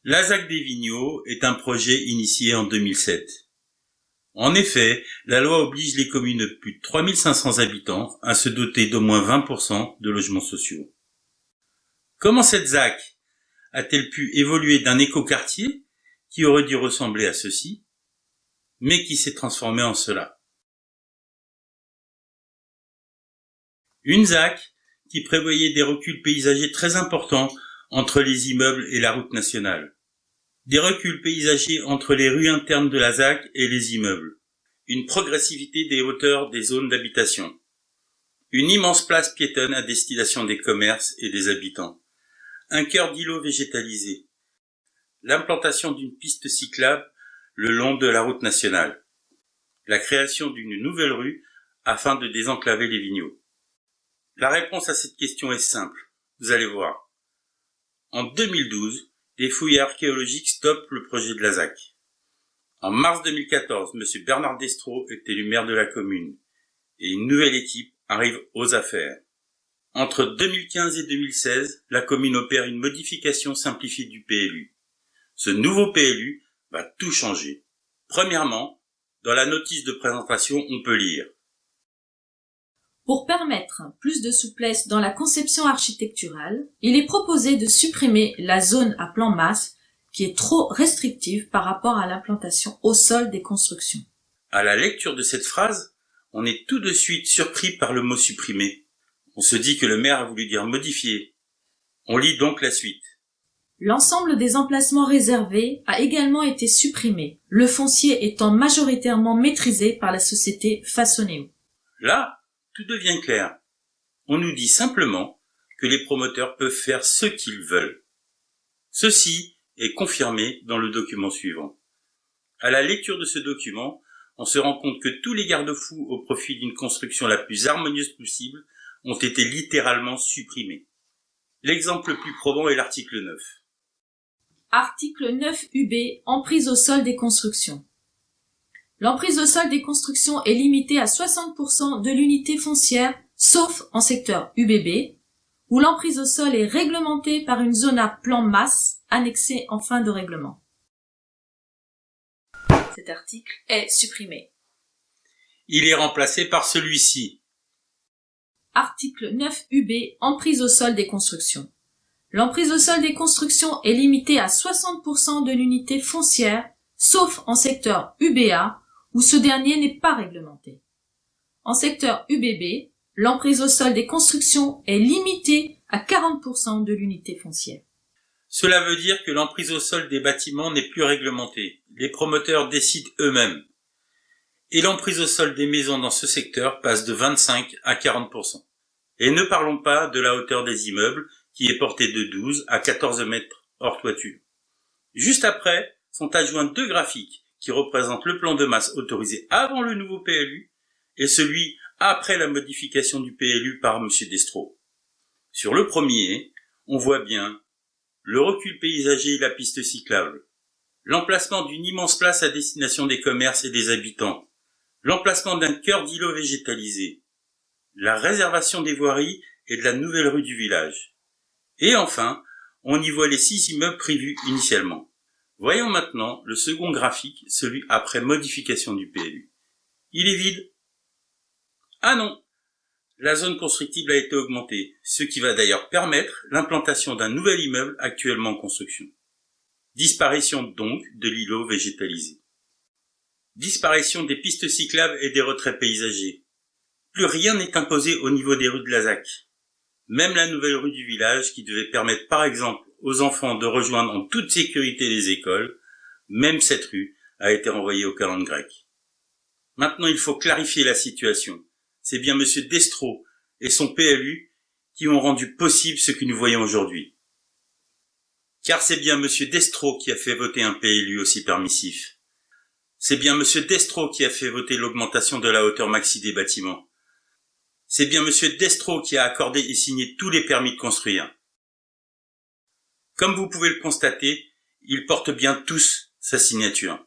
La ZAC des Vigneaux est un projet initié en 2007. En effet, la loi oblige les communes de plus de 3500 habitants à se doter d'au moins 20% de logements sociaux. Comment cette ZAC a-t-elle pu évoluer d'un écoquartier qui aurait dû ressembler à ceci, mais qui s'est transformé en cela? Une ZAC qui prévoyait des reculs paysagers très importants entre les immeubles et la route nationale. Des reculs paysagers entre les rues internes de la ZAC et les immeubles. Une progressivité des hauteurs des zones d'habitation. Une immense place piétonne à destination des commerces et des habitants. Un cœur d'îlot végétalisé. L'implantation d'une piste cyclable le long de la route nationale. La création d'une nouvelle rue afin de désenclaver les Vigneaux. La réponse à cette question est simple, vous allez voir. En 2012, des fouilles archéologiques stoppent le projet de la ZAC. En mars 2014, M. Bernard Destrots est élu maire de la commune et une nouvelle équipe arrive aux affaires. Entre 2015 et 2016, la commune opère une modification simplifiée du PLU. Ce nouveau PLU va tout changer. Premièrement, dans la notice de présentation, on peut lire: pour permettre plus de souplesse dans la conception architecturale, il est proposé de supprimer la zone à plan masse qui est trop restrictive par rapport à l'implantation au sol des constructions. À la lecture de cette phrase, on est tout de suite surpris par le mot supprimer. On se dit que le maire a voulu dire modifier. On lit donc la suite. L'ensemble des emplacements réservés a également été supprimé, le foncier étant majoritairement maîtrisé par la société Façonnéo. Là, tout devient clair. On nous dit simplement que les promoteurs peuvent faire ce qu'ils veulent. Ceci est confirmé dans le document suivant. À la lecture de ce document, on se rend compte que tous les garde-fous au profit d'une construction la plus harmonieuse possible ont été littéralement supprimés. L'exemple le plus probant est l'article 9. Article 9 UB, emprise au sol des constructions. L'emprise au sol des constructions est limitée à 60% de l'unité foncière, sauf en secteur UBB, où l'emprise au sol est réglementée par une zone à plan masse annexée en fin de règlement. Cet article est supprimé. Il est remplacé par celui-ci. Article 9 UB, emprise au sol des constructions. L'emprise au sol des constructions est limitée à 60% de l'unité foncière, sauf en secteur UBA, où ce dernier n'est pas réglementé. En secteur UBB, l'emprise au sol des constructions est limitée à 40% de l'unité foncière. Cela veut dire que l'emprise au sol des bâtiments n'est plus réglementée. Les promoteurs décident eux-mêmes. Et l'emprise au sol des maisons dans ce secteur passe de 25 à 40%. Et ne parlons pas de la hauteur des immeubles, qui est portée de 12 à 14 mètres hors toiture. Juste après sont adjoints deux graphiques qui représentent le plan de masse autorisé avant le nouveau PLU et celui après la modification du PLU par M. Destrots. Sur le premier, on voit bien le recul paysager et la piste cyclable, l'emplacement d'une immense place à destination des commerces et des habitants, l'emplacement d'un cœur d'îlot végétalisé, la réservation des voiries et de la nouvelle rue du village. Et enfin, on y voit les 6 immeubles prévus initialement. Voyons maintenant le second graphique, celui après modification du PLU. Il est vide. Ah non, la zone constructible a été augmentée, ce qui va d'ailleurs permettre l'implantation d'un nouvel immeuble actuellement en construction. Disparition donc de l'îlot végétalisé. Disparition des pistes cyclables et des retraits paysagers. Plus rien n'est imposé au niveau des rues de la ZAC. Même la nouvelle rue du village qui devait permettre par exemple aux enfants de rejoindre en toute sécurité les écoles, même cette rue a été renvoyée au calendrier grec. Maintenant il faut clarifier la situation. C'est bien M. Destrots et son PLU qui ont rendu possible ce que nous voyons aujourd'hui. Car c'est bien M. Destrots qui a fait voter un PLU aussi permissif. C'est bien M. Destrots qui a fait voter l'augmentation de la hauteur maxi des bâtiments. C'est bien M. Destrots qui a accordé et signé tous les permis de construire. Comme vous pouvez le constater, ils portent bien tous sa signature.